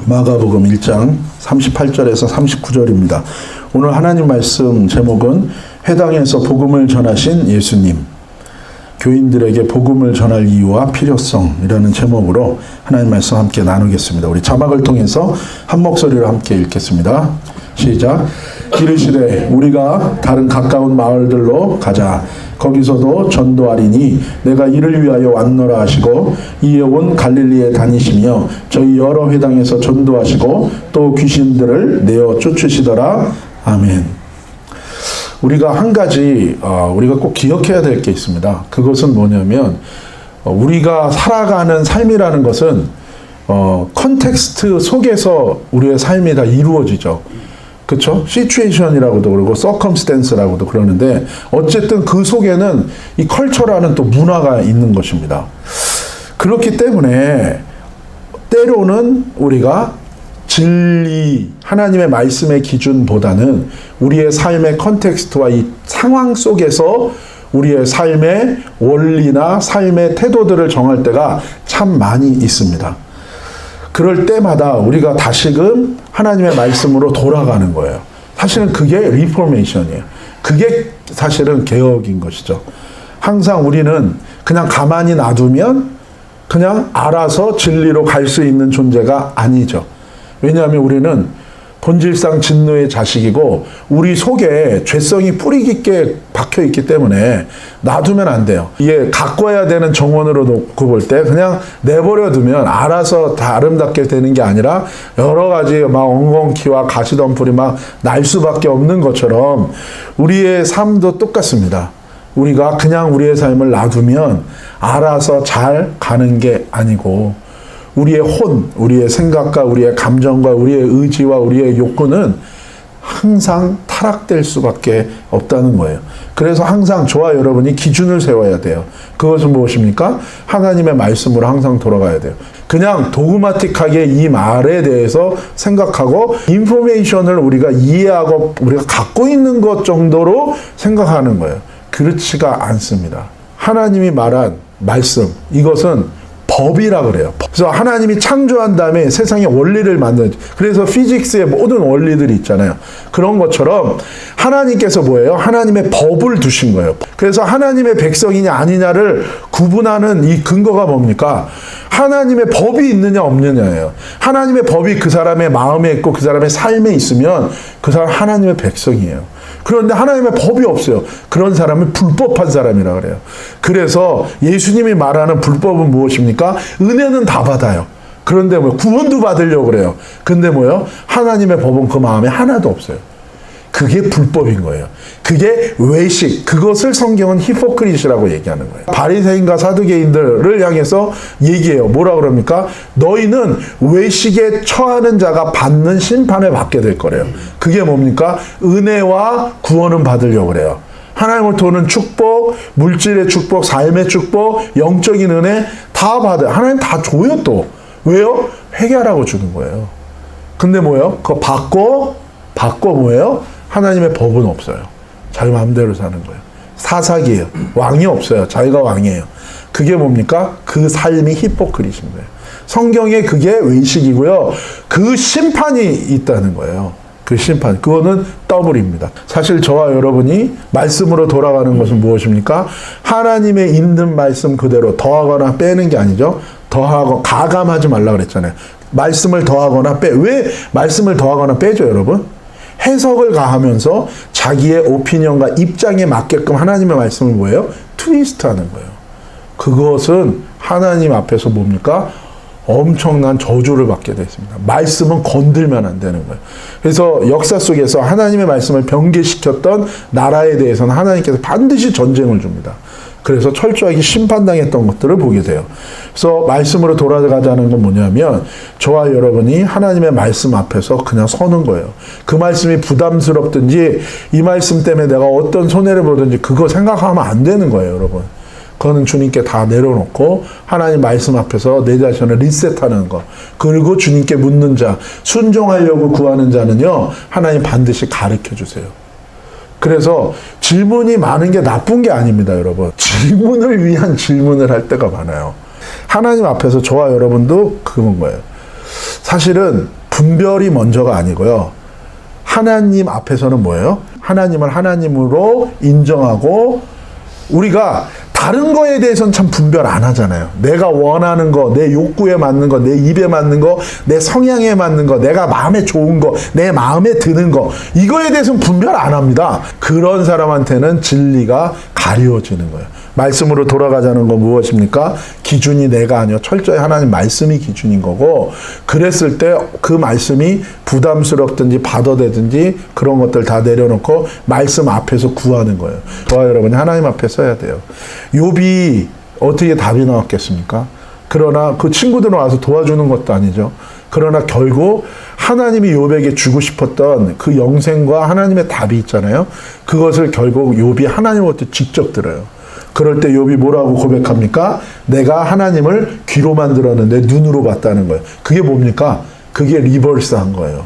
마가복음 1장 38절에서 39절입니다. 오늘 하나님 말씀 제목은 회당에서 복음을 전하신 예수님, 교인들에게 복음을 전할 이유와 필요성이라는 제목으로 하나님 말씀 함께 나누겠습니다. 우리 자막을 통해서 한 목소리로 함께 읽겠습니다. 시작. 이르시되 우리가 다른 가까운 마을들로 가자. 거기서도 전도하리니 내가 이를 위하여 왔노라 하시고 이에 온 갈릴리에 다니시며 저희 여러 회당에서 전도하시고 또 귀신들을 내어 쫓으시더라. 아멘. 우리가 한 가지 우리가 꼭 기억해야 될 게 있습니다. 그것은 뭐냐면 우리가 살아가는 삶이라는 것은 컨텍스트 속에서 우리의 삶이 다 이루어지죠. 그렇죠? 시츄에이션이라고도 그러고 서컴스탠스라고도 그러는데 어쨌든 그 속에는 이 컬처라는 또 문화가 있는 것입니다. 그렇기 때문에 때로는 우리가 진리, 하나님의 말씀의 기준보다는 우리의 삶의 컨텍스트와 이 상황 속에서 우리의 삶의 원리나 삶의 태도들을 정할 때가 참 많이 있습니다. 그럴 때마다 우리가 다시금 하나님의 말씀으로 돌아가는 거예요. 사실은 그게 리포메이션이에요. 그게 사실은 개혁인 것이죠. 항상 우리는 그냥 가만히 놔두면 그냥 알아서 진리로 갈 수 있는 존재가 아니죠. 왜냐하면 우리는 본질상 진노의 자식이고 우리 속에 죄성이 뿌리 깊게 박혀 있기 때문에 놔두면 안 돼요. 이게 가꿔야 되는 정원으로 놓고 볼 때 그냥 내버려 두면 알아서 다 아름답게 되는 게 아니라 여러 가지 막 엉겅퀴와 가시덤불이 막 날 수밖에 없는 것처럼 우리의 삶도 똑같습니다. 우리가 그냥 우리의 삶을 놔두면 알아서 잘 가는 게 아니고 우리의 혼, 우리의 생각과 우리의 감정과 우리의 의지와 우리의 욕구는 항상 타락될 수밖에 없다는 거예요. 그래서 항상 저와 여러분이 기준을 세워야 돼요. 그것은 무엇입니까? 하나님의 말씀으로 항상 돌아가야 돼요. 그냥 도그마틱하게 이 말에 대해서 생각하고 인포메이션을 우리가 이해하고 우리가 갖고 있는 것 정도로 생각하는 거예요. 그렇지가 않습니다. 하나님이 말한 말씀, 이것은 법이라 그래요. 그래서 하나님이 창조한 다음에 세상의 원리를 만든, 그래서 피직스의 모든 원리들이 있잖아요. 그런 것처럼 하나님께서 뭐예요? 하나님의 법을 두신 거예요. 그래서 하나님의 백성이냐 아니냐를 구분하는 이 근거가 뭡니까? 하나님의 법이 있느냐 없느냐예요. 하나님의 법이 그 사람의 마음에 있고 그 사람의 삶에 있으면 그 사람 하나님의 백성이에요. 그런데 하나님의 법이 없어요. 그런 사람은 불법한 사람이라 그래요. 그래서 예수님이 말하는 불법은 무엇입니까? 은혜는 다 받아요. 그런데 구원도 받으려고 그래요. 근데 하나님의 법은 그 마음에 하나도 없어요. 그게 불법인 거예요. 그게 외식, 그것을 성경은 히포크리시라고 얘기하는 거예요. 바리새인과 사두개인들을 향해서 얘기해요. 뭐라 그럽니까? 너희는 외식에 처하는 자가 받는 심판을 받게 될 거래요. 그게 뭡니까? 은혜와 구원은 받으려고 그래요. 하나님을 도는 축복, 물질의 축복, 삶의 축복, 영적인 은혜 다 받아요. 하나님 다 줘요 또. 왜요? 회개하라고 주는 거예요. 근데 그거 받고 뭐예요? 하나님의 법은 없어요. 자기 마음대로 사는 거예요. 사사기예요. 왕이 없어요. 자기가 왕이에요. 그게 뭡니까? 그 삶이 히포크리신 거예요. 성경에 그게 외식이고요. 그 심판이 있다는 거예요. 그 심판. 그거는 더블입니다. 사실 저와 여러분이 말씀으로 돌아가는 것은 무엇입니까? 하나님의 있는 말씀 그대로 더하거나 빼는 게 아니죠. 더하고 가감하지 말라 그랬잖아요. 말씀을 더하거나 왜 말씀을 더하거나 빼죠, 여러분? 해석을 가하면서 자기의 오피니언과 입장에 맞게끔 하나님의 말씀을 뭐예요? 트위스트하는 거예요. 그것은 하나님 앞에서 뭡니까? 엄청난 저주를 받게 됐습니다. 말씀은 건들면 안 되는 거예요. 그래서 역사 속에서 하나님의 말씀을 변개시켰던 나라에 대해서는 하나님께서 반드시 전쟁을 줍니다. 그래서 철저하게 심판당했던 것들을 보게 돼요. 그래서 말씀으로 돌아가자는 건 뭐냐면 저와 여러분이 하나님의 말씀 앞에서 그냥 서는 거예요. 그 말씀이 부담스럽든지 이 말씀 때문에 내가 어떤 손해를 보든지 그거 생각하면 안 되는 거예요, 여러분. 그거는 주님께 다 내려놓고 하나님 말씀 앞에서 내 자신을 리셋하는 것. 그리고 주님께 묻는 자, 순종하려고 구하는 자는요, 하나님 반드시 가르쳐 주세요. 그래서 질문이 많은 게 나쁜 게 아닙니다, 여러분. 질문을 위한 질문을 할 때가 많아요. 하나님 앞에서 저와 여러분도 그건 거예요. 사실은 분별이 먼저가 아니고요. 하나님 앞에서는 뭐예요? 하나님을 하나님으로 인정하고 우리가 다른 거에 대해서는 참 분별 안 하잖아요. 내가 원하는 거, 내 욕구에 맞는 거, 내 입에 맞는 거, 내 성향에 맞는 거, 내가 마음에 좋은 거, 내 마음에 드는 거, 이거에 대해서는 분별 안 합니다. 그런 사람한테는 진리가 가려지는 거예요. 말씀으로 돌아가자는 건 무엇입니까? 기준이 내가 아니요 철저히 하나님 말씀이 기준인 거고, 그랬을 때 그 말씀이 부담스럽든지 받아대든지 그런 것들 다 내려놓고 말씀 앞에서 구하는 거예요. 저와 여러분이 하나님 앞에 서야 돼요. 욥이 어떻게 답이 나왔겠습니까? 그러나 그 친구들은 와서 도와주는 것도 아니죠. 그러나 결국 하나님이 욥에게 주고 싶었던 그 영생과 하나님의 답이 있잖아요. 그것을 결국 욥이 하나님으로부터 직접 들어요. 그럴 때 욥이 뭐라고 고백합니까? 내가 하나님을 귀로만 들었는데 눈으로 봤다는 거예요. 그게 뭡니까? 그게 리버스한 거예요.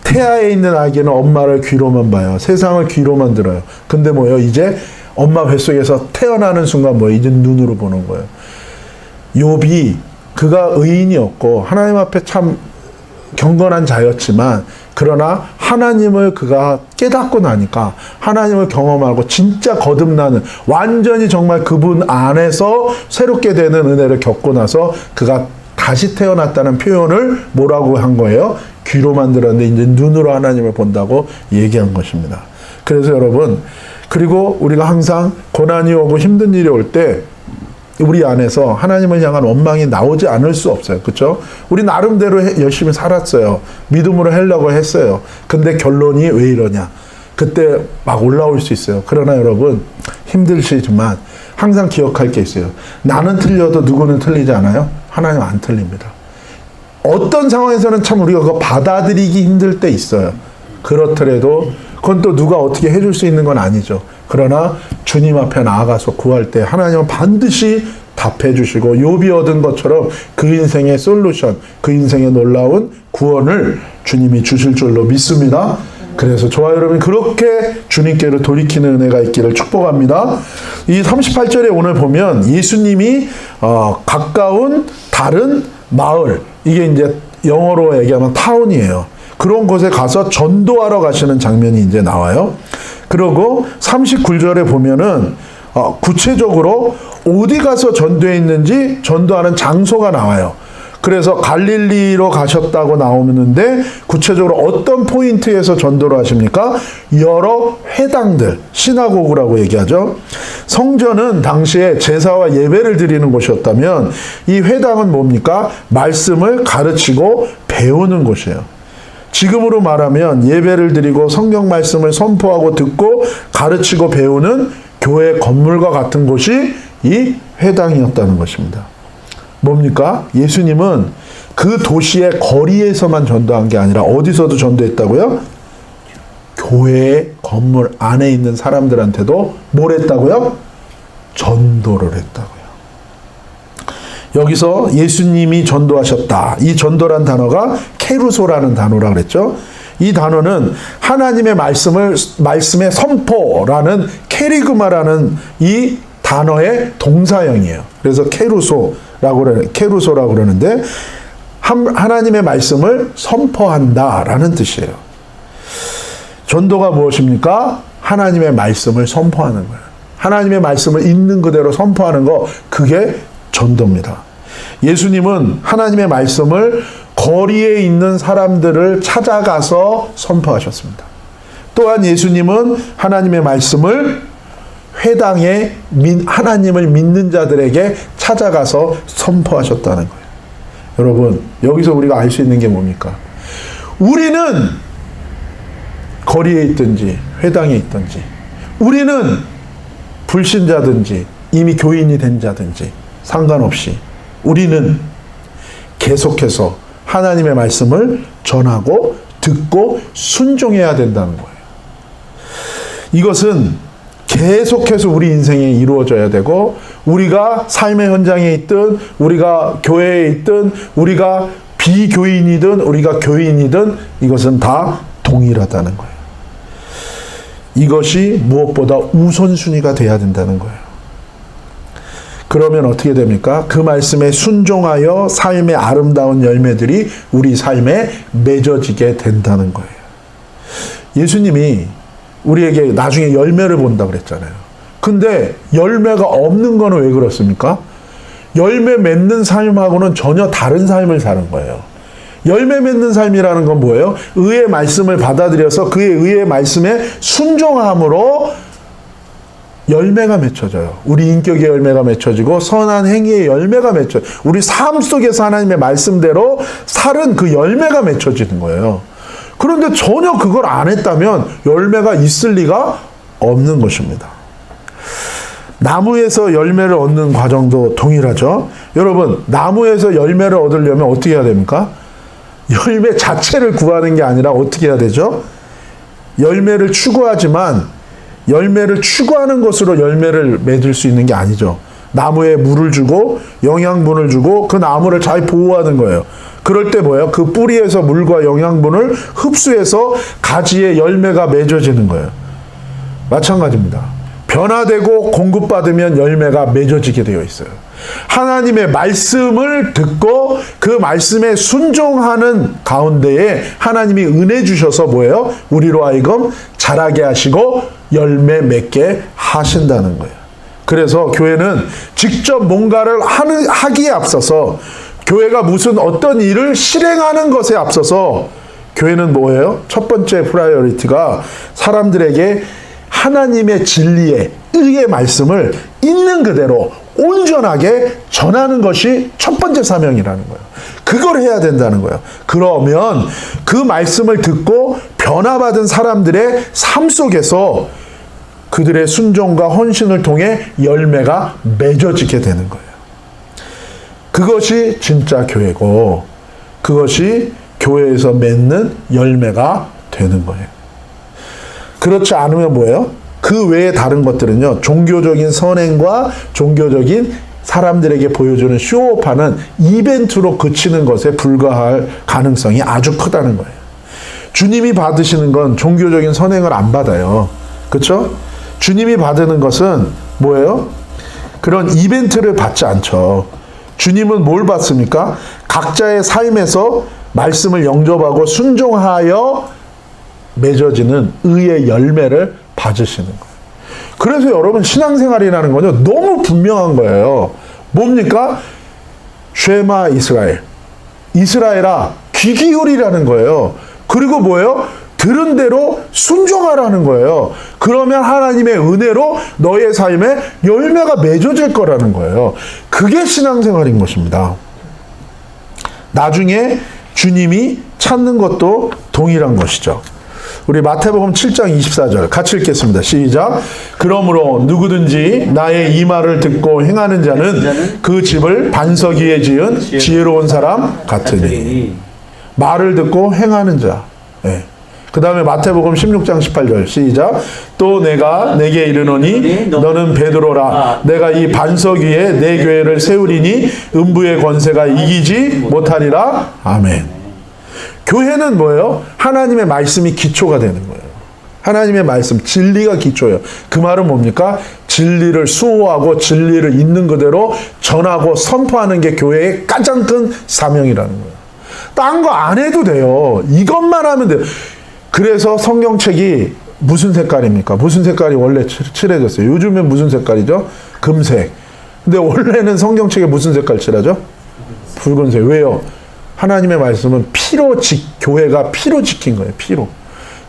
태아에 있는 아기는 엄마를 귀로만 봐요. 세상을 귀로만 들어요. 근데 뭐예요? 이제 엄마 뱃속에서 태어나는 순간 뭐예요? 이제 눈으로 보는 거예요. 욥이 그가 의인이었고 하나님 앞에 참 경건한 자였지만, 그러나 하나님을 그가 깨닫고 나니까 하나님을 경험하고 진짜 거듭나는, 완전히 정말 그분 안에서 새롭게 되는 은혜를 겪고 나서 그가 다시 태어났다는 표현을 뭐라고 한 거예요? 귀로만 들었는데 이제 눈으로 하나님을 본다고 얘기한 것입니다. 그래서 여러분, 그리고 우리가 항상 고난이 오고 힘든 일이 올 때 우리 안에서 하나님을 향한 원망이 나오지 않을 수 없어요. 그렇죠? 우리 나름대로 열심히 살았어요. 믿음으로 하려고 했어요. 근데 결론이 왜 이러냐? 그때 막 올라올 수 있어요. 그러나 여러분, 힘드시지만 항상 기억할 게 있어요. 나는 틀려도 누구는 틀리지 않아요? 하나님 안 틀립니다. 어떤 상황에서는 참 우리가 그거 받아들이기 힘들 때 있어요. 그렇더라도 그건 또 누가 어떻게 해줄 수 있는 건 아니죠. 그러나 주님 앞에 나아가서 구할 때 하나님은 반드시 답해 주시고, 욥이 얻은 것처럼 그 인생의 솔루션, 그 인생의 놀라운 구원을 주님이 주실 줄로 믿습니다. 그래서 저와 여러분 그렇게 주님께로 돌이키는 은혜가 있기를 축복합니다. 이 38절에 오늘 보면 예수님이 가까운 다른 마을, 이게 이제 영어로 얘기하면 타운이에요. 그런 곳에 가서 전도하러 가시는 장면이 이제 나와요. 그리고 39절에 보면은 구체적으로 어디 가서 전도했는지 전도하는 장소가 나와요. 그래서 갈릴리로 가셨다고 나오는데 구체적으로 어떤 포인트에서 전도를 하십니까? 여러 회당들, 시나고그라고 얘기하죠. 성전은 당시에 제사와 예배를 드리는 곳이었다면 이 회당은 뭡니까? 말씀을 가르치고 배우는 곳이에요. 지금으로 말하면 예배를 드리고 성경 말씀을 선포하고 듣고 가르치고 배우는 교회 건물과 같은 곳이 이 회당이었다는 것입니다. 뭡니까? 예수님은 그 도시의 거리에서만 전도한 게 아니라 어디서도 전도했다고요? 교회의 건물 안에 있는 사람들한테도 뭘 했다고요? 전도를 했다고요. 여기서 예수님이 전도하셨다. 이 전도란 단어가 케루소라는 단어라 그랬죠. 이 단어는 하나님의 말씀의 선포라는 케리그마라는 이 단어의 동사형이에요. 그래서 케루소라고 그러는데 하나님의 말씀을 선포한다라는 뜻이에요. 전도가 무엇입니까? 하나님의 말씀을 선포하는 거예요. 하나님의 말씀을 있는 그대로 선포하는 거, 그게 전도입니다. 예수님은 하나님의 말씀을 거리에 있는 사람들을 찾아가서 선포하셨습니다. 또한 예수님은 하나님의 말씀을 회당에 하나님을 믿는 자들에게 찾아가서 선포하셨다는 거예요. 여러분, 여기서 우리가 알 수 있는 게 뭡니까? 우리는 거리에 있든지 회당에 있든지, 우리는 불신자든지 이미 교인이 된 자든지 상관없이 우리는 계속해서 하나님의 말씀을 전하고 듣고 순종해야 된다는 거예요. 이것은 계속해서 우리 인생에 이루어져야 되고, 우리가 삶의 현장에 있든 우리가 교회에 있든 우리가 비교인이든 우리가 교인이든 이것은 다 동일하다는 거예요. 이것이 무엇보다 우선순위가 돼야 된다는 거예요. 그러면 어떻게 됩니까? 그 말씀에 순종하여 삶의 아름다운 열매들이 우리 삶에 맺어지게 된다는 거예요. 예수님이 우리에게 나중에 열매를 본다고 그랬잖아요. 근데 열매가 없는 거는 왜 그렇습니까? 열매 맺는 삶하고는 전혀 다른 삶을 사는 거예요. 열매 맺는 삶이라는 건 뭐예요? 의의 말씀을 받아들여서 그의 의의 말씀에 순종함으로 열매가 맺혀져요. 우리 인격의 열매가 맺혀지고 선한 행위의 열매가 우리 삶 속에서 하나님의 말씀대로 살은 그 열매가 맺혀지는 거예요. 그런데 전혀 그걸 안 했다면 열매가 있을 리가 없는 것입니다. 나무에서 열매를 얻는 과정도 동일하죠. 여러분, 나무에서 열매를 얻으려면 어떻게 해야 됩니까? 열매 자체를 구하는 게 아니라 어떻게 해야 되죠? 열매를 추구하지만 열매를 추구하는 것으로 열매를 맺을 수 있는 게 아니죠. 나무에 물을 주고 영양분을 주고 그 나무를 잘 보호하는 거예요. 그럴 때 뭐예요? 그 뿌리에서 물과 영양분을 흡수해서 가지에 열매가 맺어지는 거예요. 마찬가지입니다. 변화되고 공급받으면 열매가 맺어지게 되어 있어요. 하나님의 말씀을 듣고 그 말씀에 순종하는 가운데에 하나님이 은혜 주셔서 뭐예요? 우리로 하여금 자라게 하시고 열매 맺게 하신다는 거예요. 그래서 교회는 직접 뭔가를 하기에 앞서서 교회가 무슨 어떤 일을 실행하는 것에 앞서서 교회는 뭐예요? 첫 번째 프라이어리티가 사람들에게 하나님의 진리의 의의 말씀을 있는 그대로 온전하게 전하는 것이 첫 번째 사명이라는 거예요. 그걸 해야 된다는 거예요. 그러면 그 말씀을 듣고 변화받은 사람들의 삶 속에서 그들의 순종과 헌신을 통해 열매가 맺어지게 되는 거예요. 그것이 진짜 교회고 그것이 교회에서 맺는 열매가 되는 거예요. 그렇지 않으면 뭐예요? 그 외에 다른 것들은요, 종교적인 선행과 종교적인 사람들에게 보여주는 쇼업하는 이벤트로 그치는 것에 불과할 가능성이 아주 크다는 거예요. 주님이 받으시는 건 종교적인 선행을 안 받아요. 그렇죠? 주님이 받는 것은 뭐예요? 그런 이벤트를 받지 않죠. 주님은 뭘 받습니까? 각자의 삶에서 말씀을 영접하고 순종하여 맺어지는 의의 열매를 받으시는 거예요. 그래서 여러분 신앙생활이라는 건요 너무 분명한 거예요. 뭡니까? 쉐마 이스라엘. 이스라엘아 귀 기울이라는 거예요. 그리고 뭐예요? 들은 대로 순종하라는 거예요. 그러면 하나님의 은혜로 너의 삶에 열매가 맺어질 거라는 거예요. 그게 신앙생활인 것입니다. 나중에 주님이 찾는 것도 동일한 것이죠. 우리 마태복음 7장 24절 같이 읽겠습니다. 시작. 그러므로 누구든지 나의 이 말을 듣고 행하는 자는 그 집을 반석 위에 지은 지혜로운 사람 같으니. 말을 듣고 행하는 자. 네. 그 다음에 마태복음 16장 18절 시작. 또 내가 내게 이르노니 너는 베드로라. 내가 이 반석 위에 내 교회를 세우리니 음부의 권세가 이기지 못하리라. 아멘. 교회는 뭐예요? 하나님의 말씀이 기초가 되는 거예요. 하나님의 말씀, 진리가 기초예요. 그 말은 뭡니까? 진리를 수호하고 진리를 있는 그대로 전하고 선포하는 게 교회의 가장 큰 사명이라는 거예요. 딴 거 안 해도 돼요. 이것만 하면 돼요. 그래서 성경책이 무슨 색깔입니까? 무슨 색깔이 원래 칠해졌어요? 요즘엔 무슨 색깔이죠? 금색. 근데 원래는 성경책에 무슨 색깔 칠하죠? 붉은색. 왜요? 하나님의 말씀은 교회가 피로 지킨 거예요. 피로.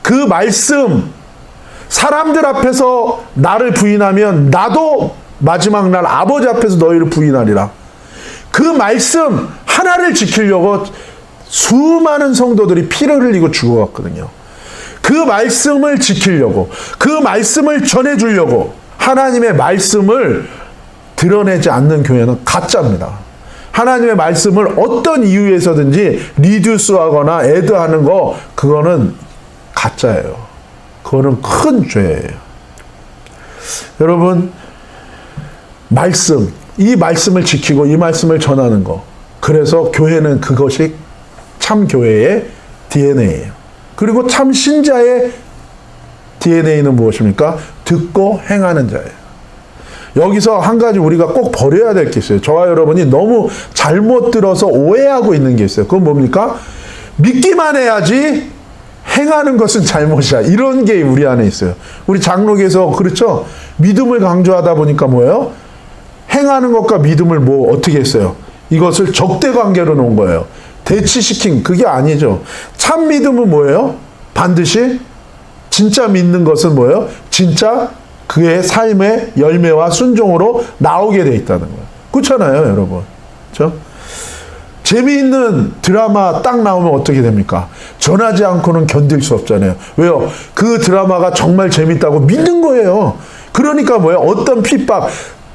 그 말씀, 사람들 앞에서 나를 부인하면 나도 마지막 날 아버지 앞에서 너희를 부인하리라. 그 말씀 하나를 지키려고 수많은 성도들이 피를 흘리고 죽어갔거든요. 그 말씀을 지키려고, 그 말씀을 전해주려고 하나님의 말씀을 드러내지 않는 교회는 가짜입니다. 하나님의 말씀을 어떤 이유에서든지 리듀스하거나 애드하는 거, 그거는 가짜예요. 그거는 큰 죄예요. 여러분, 말씀, 이 말씀을 지키고 이 말씀을 전하는 거. 그래서 교회는 그것이 참 교회의 DNA예요. 그리고 참 신자의 DNA는 무엇입니까? 듣고 행하는 자예요. 여기서 한 가지 우리가 꼭 버려야 될 게 있어요. 저와 여러분이 너무 잘못 들어서 오해하고 있는 게 있어요. 그건 뭡니까? 믿기만 해야지 행하는 것은 잘못이야. 이런 게 우리 안에 있어요. 우리 장로교에서 그렇죠? 믿음을 강조하다 보니까 뭐예요? 행하는 것과 믿음을 뭐 어떻게 했어요? 이것을 적대 관계로 놓은 거예요. 대치시킨 그게 아니죠. 참 믿음은 뭐예요? 반드시 진짜 믿는 것은 뭐예요? 진짜 그의 삶의 열매와 순종으로 나오게 돼 있다는 거예요. 그렇잖아요, 여러분. 그렇죠? 재미있는 드라마 딱 나오면 어떻게 됩니까? 전하지 않고는 견딜 수 없잖아요. 왜요? 그 드라마가 정말 재밌다고 믿는 거예요. 그러니까 뭐예요? 어떤 핍박,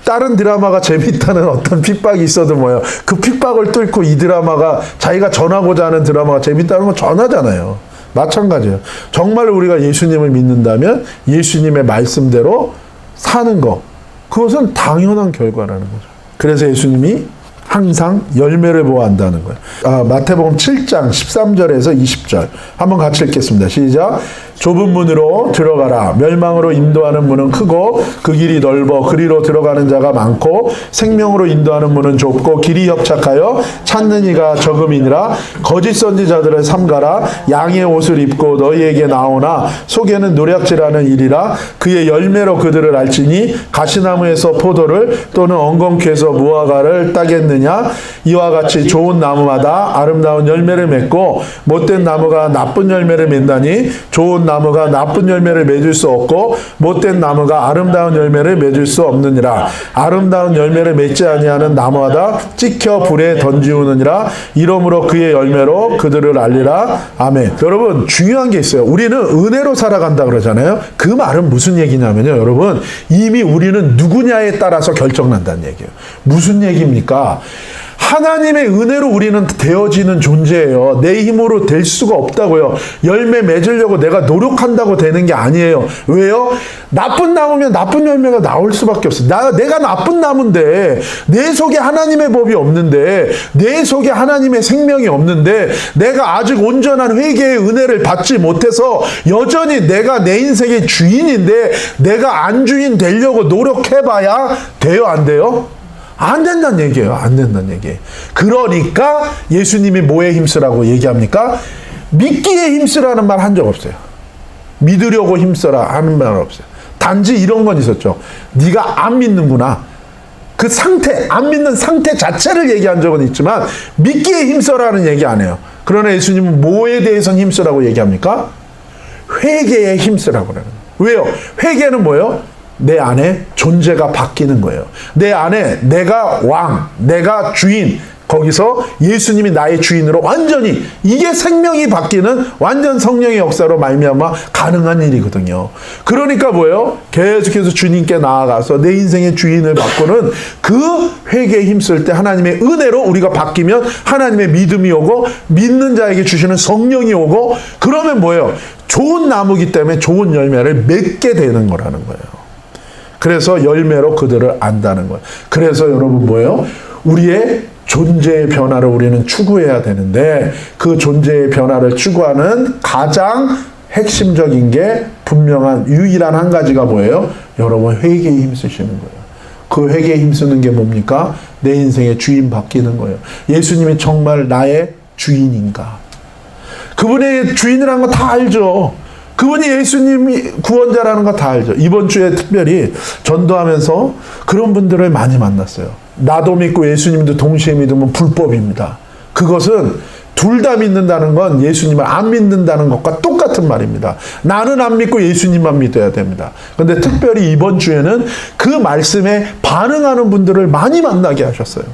다른 드라마가 재밌다는 어떤 핍박이 있어도 뭐예요? 그 핍박을 뚫고 이 드라마가 자기가 전하고자 하는 드라마가 재밌다는 건 전하잖아요. 마찬가지예요. 정말 우리가 예수님을 믿는다면 예수님의 말씀대로 사는 거, 그것은 당연한 결과라는 거죠. 그래서 예수님이 항상 열매를 보호한다는 거예요. 마태복음 7장 13절에서 20절 한번 같이 읽겠습니다. 시작. 좁은 문으로 들어가라. 멸망으로 인도하는 문은 크고 그 길이 넓어 그리로 들어가는 자가 많고 생명으로 인도하는 문은 좁고 길이 협착하여 찾는 이가 적음이니라. 거짓 선지자들을 삼가라. 양의 옷을 입고 너희에게 나오나 속에는 노략질하는 일이라. 그의 열매로 그들을 알지니 가시나무에서 포도를 또는 엉겅퀴에서 무화과를 따겠느냐. 이와 같이 좋은 나무마다 아름다운 열매를 맺고 못된 나무가 나쁜 열매를 맺나니 좋은 나무가 나쁜 열매를 맺을 수 없고 못된 나무가 아름다운 열매를 맺을 수 없느니라. 아름다운 열매를 맺지 아니하는 나무마다 찍혀 불에 던지우느니라. 이러므로 그의 열매로 그들을 알리라. 아멘. 여러분, 중요한 게 있어요. 우리는 은혜로 살아간다 그러잖아요. 그 말은 무슨 얘기냐면요, 여러분, 이미 우리는 누구냐에 따라서 결정난다는 얘기예요. 무슨 얘기입니까? 하나님의 은혜로 우리는 되어지는 존재예요. 내 힘으로 될 수가 없다고요. 열매 맺으려고 내가 노력한다고 되는 게 아니에요. 왜요? 나쁜 나무면 나쁜 열매가 나올 수밖에 없어요. 내가 나쁜 나무인데, 내 속에 하나님의 법이 없는데, 내 속에 하나님의 생명이 없는데, 내가 아직 온전한 회개의 은혜를 받지 못해서 여전히 내가 내 인생의 주인인데 내가 안 주인 되려고 노력해봐야 돼요, 안 돼요? 안 된다는 얘기예요. 안 된다는 얘기예요. 그러니까 예수님이 뭐에 힘쓰라고 얘기합니까? 믿기에 힘쓰라는 말 한 적 없어요. 믿으려고 힘써라 하는 말 없어요. 단지 이런 건 있었죠. 네가 안 믿는구나. 그 상태, 안 믿는 상태 자체를 얘기한 적은 있지만 믿기에 힘써라는 얘기 안 해요. 그러나 예수님은 뭐에 대해서는 힘쓰라고 얘기합니까? 회개에 힘쓰라고 그래요. 왜요? 회개는 뭐예요? 내 안에 존재가 바뀌는 거예요. 내 안에 내가 왕, 내가 주인, 거기서 예수님이 나의 주인으로 완전히, 이게 생명이 바뀌는 완전 성령의 역사로 말미암아 가능한 일이거든요. 그러니까 뭐예요? 계속해서 주님께 나아가서 내 인생의 주인을 바꾸는 그 회개에 힘쓸 때 하나님의 은혜로 우리가 바뀌면 하나님의 믿음이 오고 믿는 자에게 주시는 성령이 오고, 그러면 뭐예요? 좋은 나무기 때문에 좋은 열매를 맺게 되는 거라는 거예요. 그래서 열매로 그들을 안다는 거예요. 그래서 여러분 뭐예요? 우리의 존재의 변화를 우리는 추구해야 되는데, 그 존재의 변화를 추구하는 가장 핵심적인 게 분명한 유일한 한 가지가 뭐예요? 여러분, 회개에 힘쓰시는 거예요. 그 회개에 힘쓰는 게 뭡니까? 내 인생의 주인 바뀌는 거예요. 예수님이 정말 나의 주인인가? 그분의 주인이라는 거 다 알죠. 그분이 예수님이 구원자라는 거 다 알죠. 이번 주에 특별히 전도하면서 그런 분들을 많이 만났어요. 나도 믿고 예수님도 동시에 믿으면 불법입니다. 그것은 둘 다 믿는다는 건 예수님을 안 믿는다는 것과 똑같은 말입니다. 나는 안 믿고 예수님만 믿어야 됩니다. 그런데 특별히 이번 주에는 그 말씀에 반응하는 분들을 많이 만나게 하셨어요.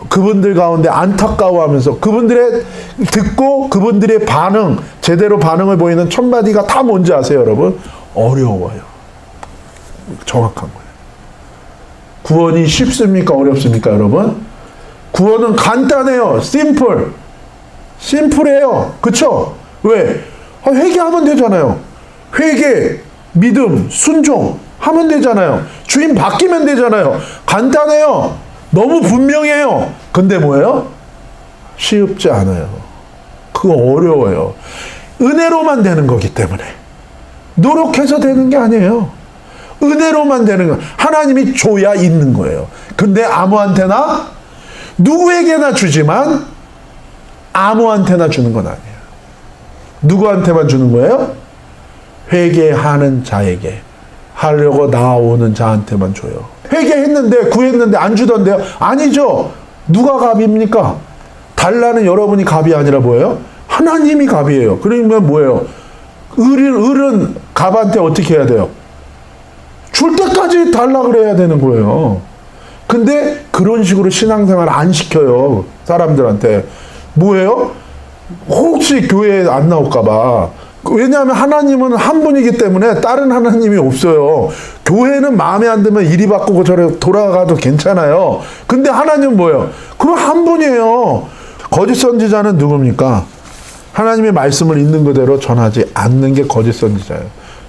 그분들 가운데 안타까워하면서 그분들의 듣고 그분들의 반응, 제대로 반응을 보이는 첫 마디가 다 뭔지 아세요, 여러분? 어려워요. 정확한 거예요. 구원이 쉽습니까? 어렵습니까, 여러분? 구원은 간단해요. 심플해요. 그쵸? 왜? 회개하면 되잖아요. 회개, 믿음, 순종 하면 되잖아요. 주인 바뀌면 되잖아요. 간단해요. 너무 분명해요. 근데 뭐예요? 쉽지 않아요. 그거 어려워요. 은혜로만 되는 거기 때문에. 노력해서 되는 게 아니에요. 은혜로만 되는 거예요. 하나님이 줘야 있는 거예요. 근데 아무한테나, 누구에게나 주지만 아무한테나 주는 건 아니에요. 누구한테만 주는 거예요? 회개하는 자에게, 하려고 나오는 자한테만 줘요. 회개했는데, 구했는데 안 주던데요? 아니죠. 누가 갑입니까? 달라는 여러분이 갑이 아니라 뭐예요? 하나님이 갑이에요. 그러면 뭐예요? 을은 갑한테 어떻게 해야 돼요? 줄 때까지 달라 그래야 되는 거예요. 근데 그런 식으로 신앙생활 안 시켜요. 사람들한테. 뭐예요? 혹시 교회에 안 나올까봐. 왜냐하면 하나님은 한 분이기 때문에 다른 하나님이 없어요. 교회는 마음에 안 들면 이리 바꾸고 저리 돌아가도 괜찮아요. 근데 하나님은 뭐예요? 그럼 한 분이에요. 거짓 선지자는 누굽니까? 하나님의 말씀을 있는 그대로 전하지 않는 게 거짓 선지자예요.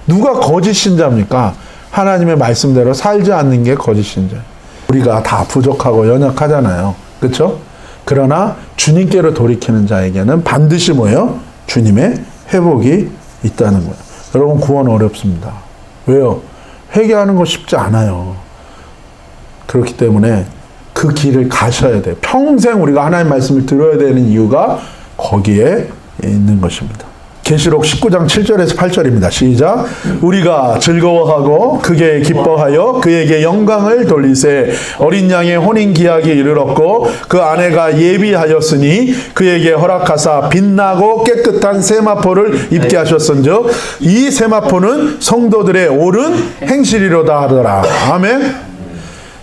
누가 거짓 신자입니까? 하나님의 말씀대로 살지 않는 게 거짓 신자예요. 우리가 다 부족하고 연약하잖아요. 그렇죠? 그러나 주님께로 돌이키는 자에게는 반드시 뭐예요? 주님의 회복이 있다는 거예요. 여러분, 구원 어렵습니다. 왜요? 회개하는 거 쉽지 않아요. 그렇기 때문에 그 길을 가셔야 돼요. 평생 우리가 하나님 말씀을 들어야 되는 이유가 거기에 있는 것입니다. 계시록 19장 7절에서 8절입니다. 시작. 우리가 즐거워하고 크게 기뻐하여 그에게 영광을 돌리세. 어린 양의 혼인 기약이 이르렀고 그 아내가 예비하였으니 그에게 허락하사 빛나고 깨끗한 세마포를 입게 하셨은즉 이 세마포는 성도들의 옳은 행실이로다 하더라. 아멘.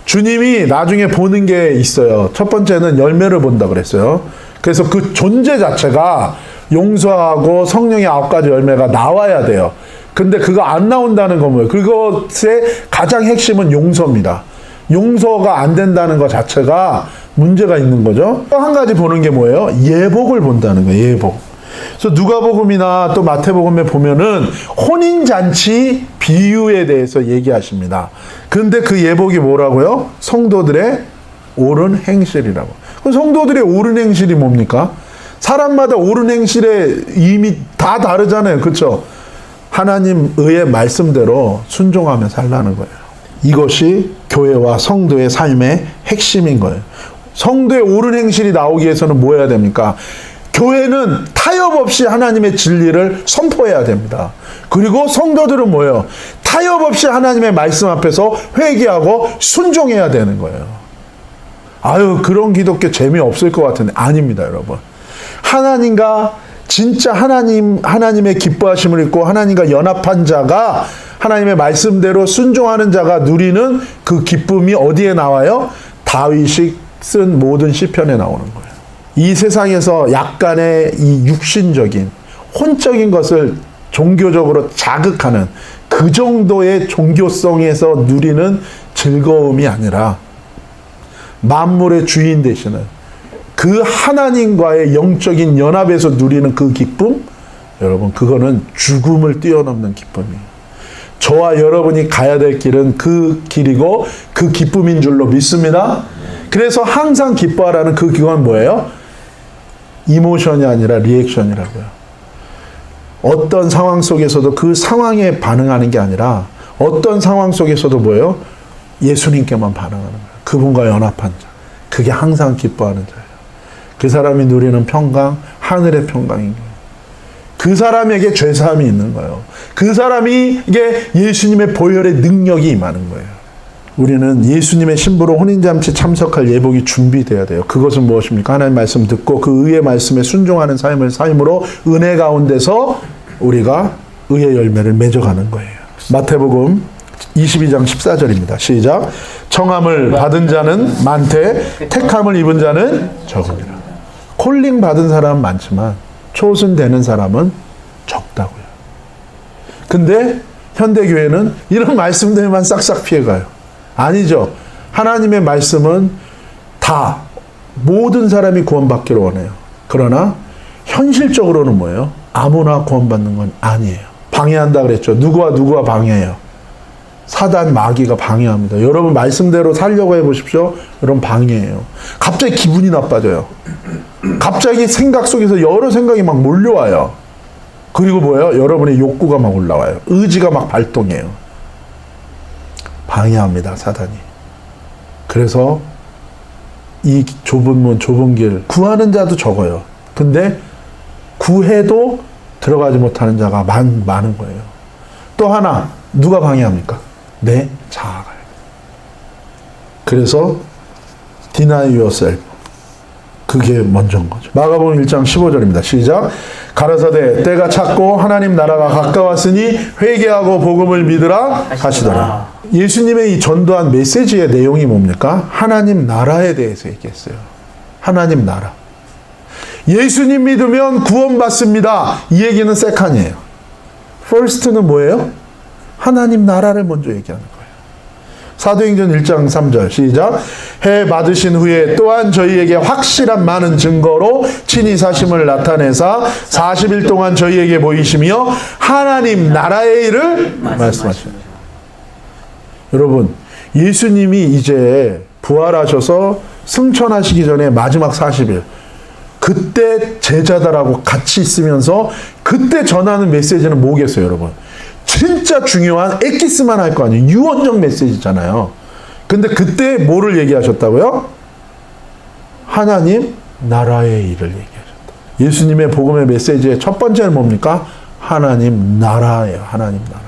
주님이 나중에 보는 게 있어요. 첫 번째는 열매를 본다 그랬어요. 그래서 그 존재 자체가 용서하고 성령의 9가지 열매가 나와야 돼요. 근데 그거 안 나온다는 건 뭐예요? 그것의 가장 핵심은 용서입니다. 용서가 안 된다는 것 자체가 문제가 있는 거죠. 또 한 가지 보는 게 뭐예요? 예복을 본다는 거예요. 예복. 그래서 누가복음이나 또 마태복음에 보면은 혼인잔치 비유에 대해서 얘기하십니다. 근데 그 예복이 뭐라고요? 성도들의 옳은 행실이라고. 그럼 성도들의 옳은 행실이 뭡니까? 사람마다 옳은 행실의 이미 다 다르잖아요. 그렇죠? 하나님의 말씀대로 순종하며 살라는 거예요. 이것이 교회와 성도의 삶의 핵심인 거예요. 성도의 옳은 행실이 나오기 위해서는 뭐 해야 됩니까? 교회는 타협 없이 하나님의 진리를 선포해야 됩니다. 그리고 성도들은 뭐예요? 타협 없이 하나님의 말씀 앞에서 회개하고 순종해야 되는 거예요. 아유, 그런 기독교 재미없을 것 같은데 아닙니다, 여러분. 하나님과 진짜 하나님의 기뻐하심을 입고 하나님과 연합한 자가 하나님의 말씀대로 순종하는 자가 누리는 그 기쁨이 어디에 나와요? 다윗이 쓴 모든 시편에 나오는 거예요. 이 세상에서 약간의 이 육신적인 혼적인 것을 종교적으로 자극하는 그 정도의 종교성에서 누리는 즐거움이 아니라 만물의 주인 되시는 그 하나님과의 영적인 연합에서 누리는 그 기쁨, 여러분, 그거는 죽음을 뛰어넘는 기쁨이에요. 저와 여러분이 가야 될 길은 그 길이고 그 기쁨인 줄로 믿습니다. 그래서 항상 기뻐하라는 그 기관은 뭐예요? 이모션이 아니라 리액션이라고요. 어떤 상황 속에서도 그 상황에 반응하는 게 아니라 어떤 상황 속에서도 뭐예요? 예수님께만 반응하는 거예요. 그분과 연합한 자. 그게 항상 기뻐하는 자예요. 그 사람이 누리는 평강, 하늘의 평강인 거예요. 그 사람에게 죄사함이 있는 거예요. 그 사람에게 예수님의 보혈의 능력이 임하는 거예요. 우리는 예수님의 신부로 혼인잔치 참석할 예복이 준비돼야 돼요. 그것은 무엇입니까? 하나님 말씀 듣고 그 의의 말씀에 순종하는 삶을 삶으로 은혜 가운데서 우리가 의의 열매를 맺어가는 거예요. 마태복음 22장 14절입니다. 시작. 청함을 받은 자는 많되 택함을 입은 자는 적으니라. 콜링 받은 사람은 많지만 초순되는 사람은 적다고요. 근데 현대교회는 이런 말씀들만 싹싹 피해가요. 아니죠. 하나님의 말씀은 다 모든 사람이 구원받기를 원해요. 그러나 현실적으로는 뭐예요? 아무나 구원받는 건 아니에요. 방해한다 그랬죠. 누구와 방해해요? 사단 마귀가 방해합니다. 여러분 말씀대로 살려고 해보십시오. 여러분 방해해요. 갑자기 기분이 나빠져요. 갑자기 생각 속에서 여러 생각이 막 몰려와요. 그리고 뭐예요? 여러분의 욕구가 막 올라와요. 의지가 막 발동해요. 방해합니다, 사단이. 그래서 이 좁은 문, 좁은 길, 구하는 자도 적어요. 근데 구해도 들어가지 못하는 자가 많은 거예요. 또 하나, 누가 방해합니까? 내 자아가요. 그래서 deny yourself. 그게 먼저인 거죠. 마가복음 1장 15절입니다. 시작. 가라사대 때가 찼고 하나님 나라가 가까웠으니 회개하고 복음을 믿으라 하시더라. 예수님의 이 전도한 메시지의 내용이 뭡니까? 하나님 나라에 대해서 얘기했어요. 하나님 나라. 예수님 믿으면 구원받습니다. 이 얘기는 세컨이에요. first는 뭐예요? 하나님 나라를 먼저 얘기하는 거예요. 사도행전 1장 3절 시작. 해 받으신 후에 또한 저희에게 확실한 많은 증거로 친히 사심을 나타내사 40일 동안 저희에게 보이시며 하나님 나라의 일을 말씀하십니다. 여러분, 예수님이 이제 부활하셔서 승천하시기 전에 마지막 40일, 그때 제자들하고 같이 있으면서 그때 전하는 메시지는 뭐겠어요, 여러분? 진짜 중요한 엑기스만 할 거 아니에요. 유언적 메시지잖아요. 근데 그때 뭐를 얘기하셨다고요? 하나님 나라의 일을 얘기하셨다. 예수님의 복음의 메시지의 첫 번째는 뭡니까? 하나님 나라예요. 하나님 나라.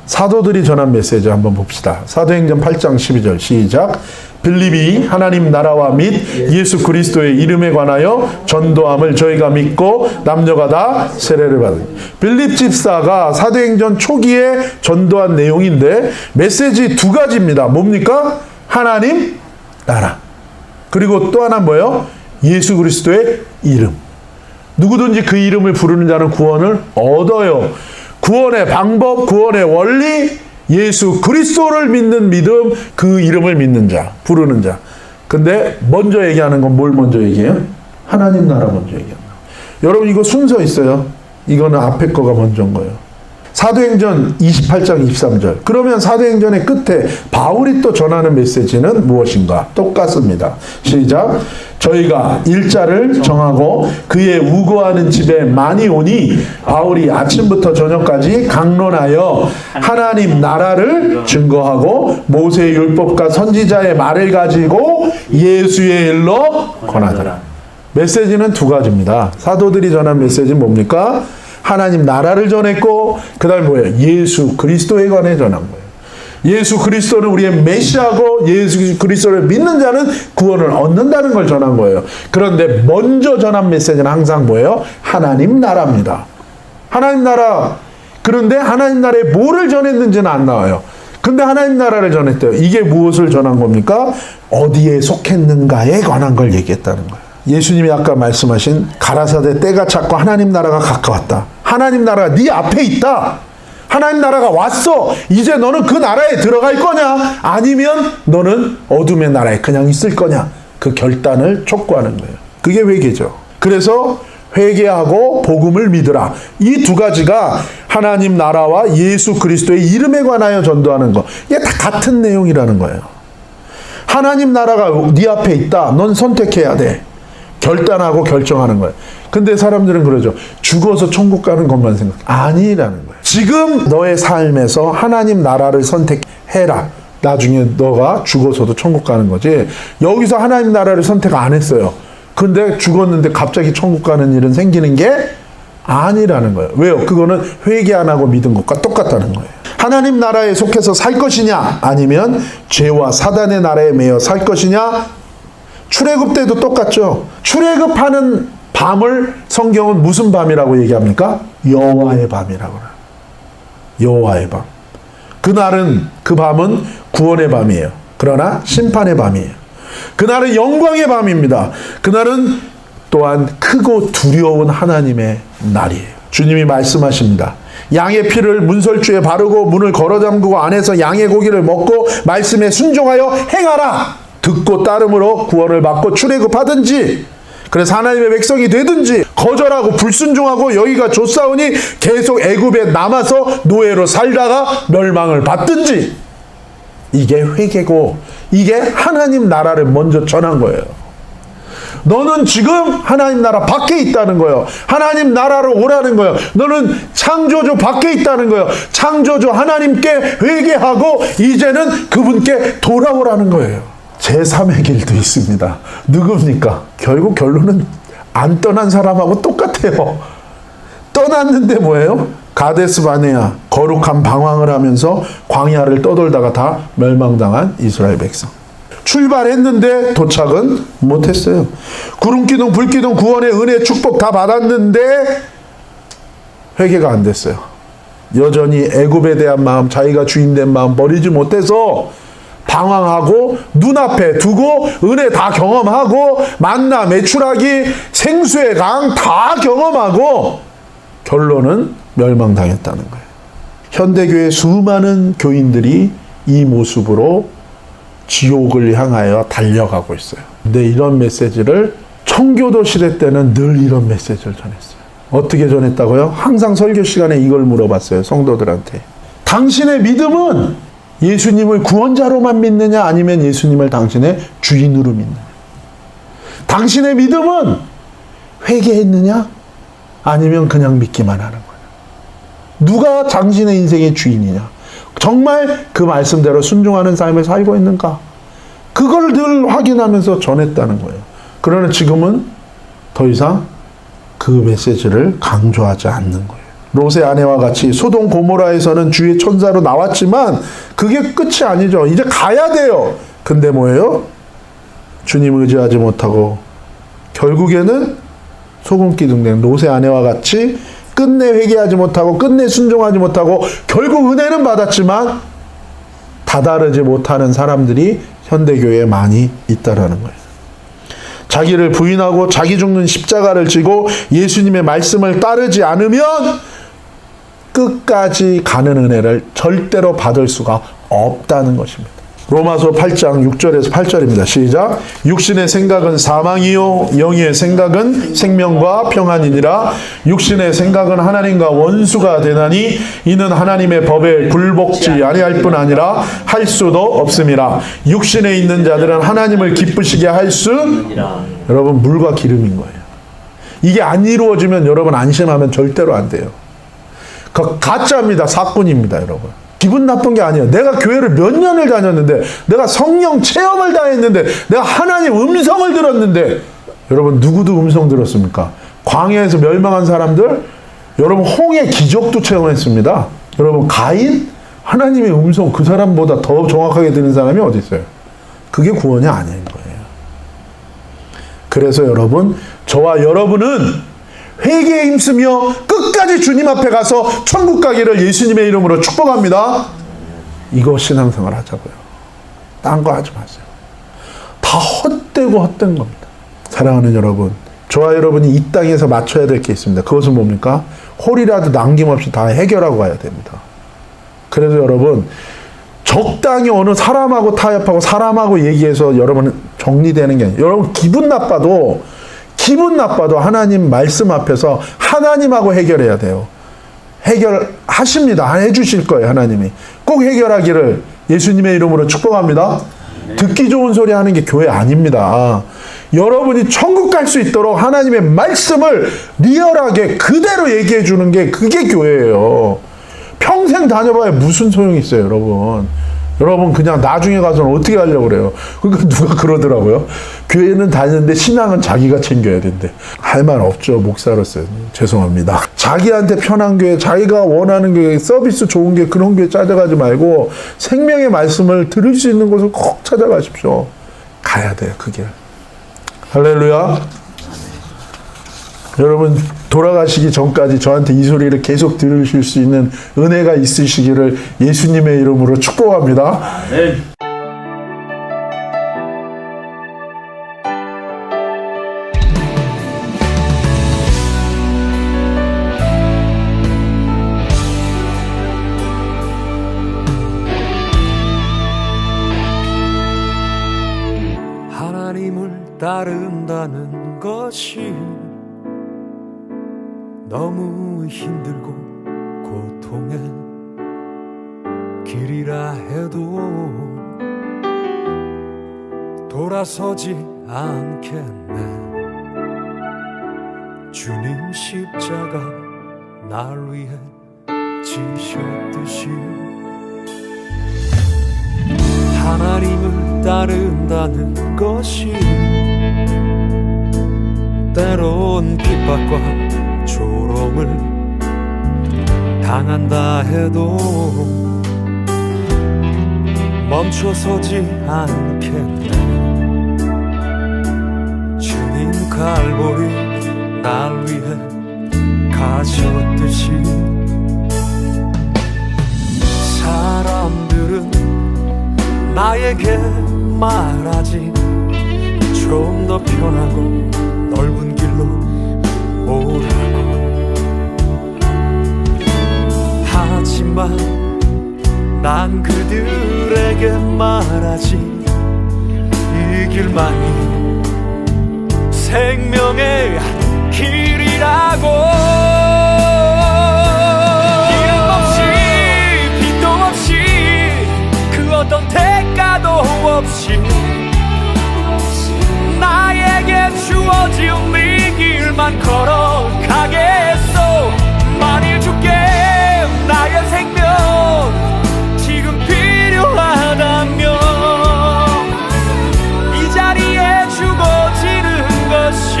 사도들이 전한 메시지 한번 봅시다. 사도행전 8장 12절 시작. 빌립이 하나님 나라와 및 예수 그리스도의 이름에 관하여 전도함을 저희가 믿고 남녀가 다 세례를 받은. 빌립 집사가 사도행전 초기에 전도한 내용인데 메시지 두 가지입니다. 뭡니까? 하나님 나라. 그리고 또 하나 뭐예요? 예수 그리스도의 이름. 누구든지 그 이름을 부르는 자는 구원을 얻어요. 구원의 방법, 구원의 원리, 예수 그리스도를 믿는 믿음, 그 이름을 믿는 자, 부르는 자. 근데 먼저 얘기하는 건 뭘 먼저 얘기해요? 하나님 나라 먼저 얘기합니다. 여러분 이거 순서 있어요. 이거는 앞에 거가 먼저인 거예요. 사도행전 28장 23절. 그러면 사도행전의 끝에 바울이 또 전하는 메시지는 무엇인가? 똑같습니다. 시작. 저희가 일자를 정하고 그의 우거하는 집에 많이 오니 바울이 아침부터 저녁까지 강론하여 하나님 나라를 증거하고 모세의 율법과 선지자의 말을 가지고 예수의 일로 권하더라. 메시지는 두 가지입니다. 사도들이 전한 메시지는 뭡니까? 하나님 나라를 전했고 그 다음에 뭐예요? 예수 그리스도에 관해 전한 거예요. 예수 그리스도는 우리의 메시아고 예수 그리스도를 믿는 자는 구원을 얻는다는 걸 전한 거예요. 그런데 먼저 전한 메시지는 항상 뭐예요? 하나님 나라입니다. 하나님 나라. 그런데 하나님 나라에 뭐를 전했는지는 안 나와요. 근데 하나님 나라를 전했대요. 이게 무엇을 전한 겁니까? 어디에 속했는가에 관한 걸 얘기했다는 거예요. 예수님이 아까 말씀하신 가라사대 때가 찼고 하나님 나라가 가까웠다. 하나님 나라가 네 앞에 있다. 하나님 나라가 왔어. 이제 너는 그 나라에 들어갈 거냐? 아니면 너는 어둠의 나라에 그냥 있을 거냐? 그 결단을 촉구하는 거예요. 그게 회개죠. 그래서 회개하고 복음을 믿으라. 이 두 가지가 하나님 나라와 예수 그리스도의 이름에 관하여 전도하는 거. 이게 다 같은 내용이라는 거예요. 하나님 나라가 네 앞에 있다. 넌 선택해야 돼. 결단하고 결정하는 거예요. 근데 사람들은 그러죠. 죽어서 천국 가는 것만 생각. 아니라는 거예요. 지금 너의 삶에서 하나님 나라를 선택해라. 나중에 너가 죽어서도 천국 가는 거지. 여기서 하나님 나라를 선택 안 했어요. 근데 죽었는데 갑자기 천국 가는 일은 생기는 게 아니라는 거예요. 왜요? 그거는 회개 안 하고 믿은 것과 똑같다는 거예요. 하나님 나라에 속해서 살 것이냐? 아니면 죄와 사단의 나라에 매여 살 것이냐? 출애굽 때도 똑같죠. 출애굽하는 밤을 성경은 무슨 밤이라고 얘기합니까? 여호와의 밤이라고 해요. 여호와의 밤. 그날은 그 밤은 구원의 밤이에요. 그러나 심판의 밤이에요. 그날은 영광의 밤입니다. 그날은 또한 크고 두려운 하나님의 날이에요. 주님이 말씀하십니다. 양의 피를 문설주에 바르고 문을 걸어 잠그고 안에서 양의 고기를 먹고 말씀에 순종하여 행하라. 듣고 따름으로 구원을 받고 출애굽하든지 그래서 하나님의 백성이 되든지 거절하고 불순종하고 여기가 좋사오니 계속 애굽에 남아서 노예로 살다가 멸망을 받든지 이게 회개고 이게 하나님 나라를 먼저 전한 거예요. 너는 지금 하나님 나라 밖에 있다는 거예요. 하나님 나라로 오라는 거예요. 너는 창조주 밖에 있다는 거예요. 창조주 하나님께 회개하고 이제는 그분께 돌아오라는 거예요. 제3의 길도 있습니다. 누굽니까? 결국 결론은 안 떠난 사람하고 똑같아요. 떠났는데 뭐예요? 가데스 바네아, 거룩한 방황을 하면서 광야를 떠돌다가 다 멸망당한 이스라엘 백성. 출발했는데 도착은 못했어요. 구름기둥 불기둥 구원의 은혜 축복 다 받았는데 회개가 안 됐어요. 여전히 애굽에 대한 마음, 자기가 주인된 마음 버리지 못해서 방황하고 눈앞에 두고 은혜 다 경험하고 만나 메추라기 생수의 강 다 경험하고 결론은 멸망당했다는 거예요. 현대교회 수많은 교인들이 이 모습으로 지옥을 향하여 달려가고 있어요. 근데 이런 메시지를 청교도 시대 때는 늘 이런 메시지를 전했어요. 어떻게 전했다고요? 항상 설교 시간에 이걸 물어봤어요. 성도들한테. 당신의 믿음은 예수님을 구원자로만 믿느냐 아니면 예수님을 당신의 주인으로 믿느냐? 당신의 믿음은 회개했느냐 아니면 그냥 믿기만 하는 거예요? 누가 당신의 인생의 주인이냐? 정말 그 말씀대로 순종하는 삶을 살고 있는가? 그걸 늘 확인하면서 전했다는 거예요. 그러나 지금은 더 이상 그 메시지를 강조하지 않는 거예요. 롯의 아내와 같이 소돔 고모라에서는 주의 천사로 나왔지만 그게 끝이 아니죠. 이제 가야 돼요. 근데 뭐예요? 주님 의지하지 못하고 결국에는 소금 기둥된 롯의 아내와 같이 끝내 회개하지 못하고 끝내 순종하지 못하고 결국 은혜는 받았지만 다다르지 못하는 사람들이 현대교회에 많이 있다라는 거예요. 자기를 부인하고 자기 죽는 십자가를 지고 예수님의 말씀을 따르지 않으면 끝까지 가는 은혜를 절대로 받을 수가 없다는 것입니다. 로마서 8장 6절에서 8절입니다. 시작. 육신의 생각은 사망이요 영의 생각은 생명과 평안이니라. 육신의 생각은 하나님과 원수가 되나니 이는 하나님의 법에 굴복지 아니할 뿐 아니라 할 수도 없음이라. 육신에 있는 자들은 하나님을 기쁘시게 할 수 여러분 물과 기름인 거예요. 이게 안 이루어지면 여러분 안심하면 절대로 안 돼요. 그 가짜입니다. 사건입니다, 여러분. 기분 나쁜 게 아니에요. 내가 교회를 몇 년을 다녔는데, 내가 성령 체험을 다 했는데, 내가 하나님 음성을 들었는데, 여러분 누구도 음성 들었습니까? 광야에서 멸망한 사람들, 여러분 홍해 기적도 체험했습니다. 여러분 가인, 하나님의 음성 그 사람보다 더 정확하게 들은 사람이 어디 있어요? 그게 구원이 아닌 거예요. 그래서 여러분, 저와 여러분은 회개에 힘쓰며 끝까지 주님 앞에 가서 천국 가기를 예수님의 이름으로 축복합니다. 이거 신앙생활 하자고요. 딴 거 하지 마세요. 다 헛되고 헛된 겁니다. 사랑하는 여러분, 저와 여러분이 이 땅에서 맞춰야 될 게 있습니다. 그것은 뭡니까? 홀이라도 남김없이 다 해결하고 가야 됩니다. 그래서 여러분, 적당히 어느 사람하고 타협하고 사람하고 얘기해서 여러분은 정리되는 게 아니에요. 여러분 기분 나빠도 하나님 말씀 앞에서 하나님하고 해결해야 돼요. 해결하십니다. 해주실 거예요. 하나님이. 꼭 해결하기를 예수님의 이름으로 축복합니다. 듣기 좋은 소리 하는 게 교회 아닙니다. 여러분이 천국 갈 수 있도록 하나님의 말씀을 리얼하게 그대로 얘기해 주는 게 그게 교회예요. 평생 다녀봐야 무슨 소용이 있어요, 여러분. 여러분 그냥 나중에 가서는 어떻게 하려고 그래요? 그러니까 누가 그러더라고요. 교회는 다니는데 신앙은 자기가 챙겨야 된대. 할 말 없죠, 목사로서. 죄송합니다. 자기한테 편한 교회, 자기가 원하는 교회, 서비스 좋은 교회, 그런 교회 찾아가지 말고 생명의 말씀을 들을 수 있는 곳을 꼭 찾아가십시오. 가야 돼요, 그게. 할렐루야. 여러분 돌아가시기 전까지 저한테 이 소리를 계속 들으실 수 있는 은혜가 있으시기를 예수님의 이름으로 축복합니다. 아멘. 하나님을 따른다는 것이 너무 힘들고 고통의 길이라 해도 돌아서지 않겠네. 주님 십자가 날 위해 지셨듯이 하나님을 따른다는 것이 때론 핍박과 조롱을 당한다 해도 멈춰서지 않겠네. 주님 갈보리 날 위해 가셨듯이 사람들은 나에게 말하지 좀 더 편하고 넓은 길로 오라고. 하지만 난 그들에게 말하지 이 길만이 생명의 길이라고. 이름 없이 빛도 없이 그 어떤 대가도 없이 나에게 주어진 이 길만 걸어가겠소. 만일 주께 나의 생명 지금 필요하다면 이 자리에 죽어지는 것이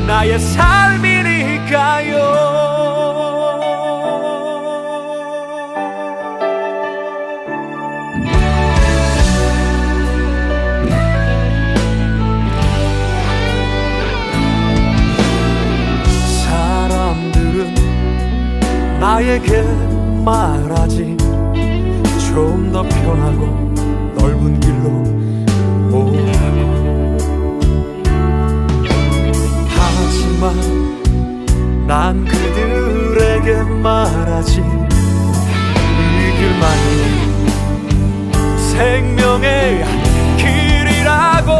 나의 삶이니까요. 나에게 말하지 좀 더 편하고 넓은 길로 오라고. 하지만 난 그들에게 말하지 이 길만이 생명의 길이라고.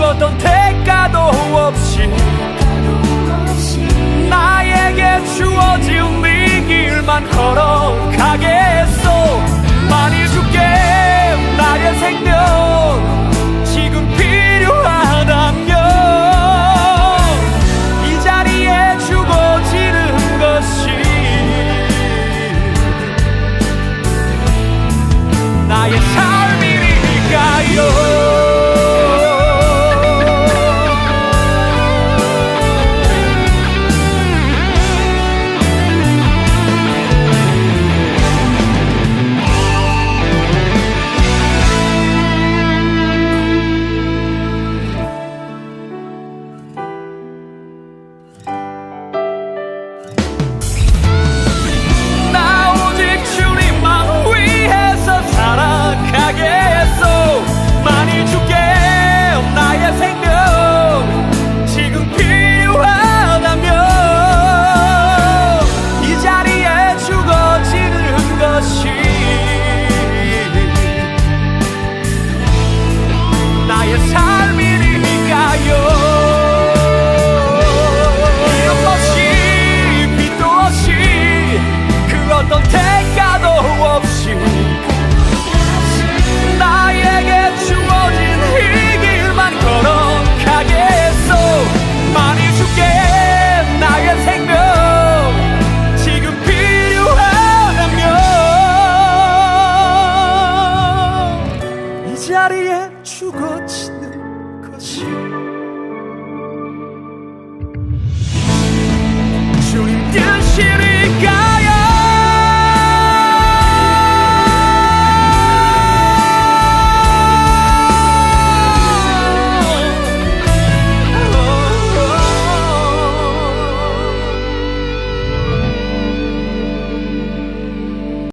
어떤 대가도 없이 나에게 주어진 이 길만 걸어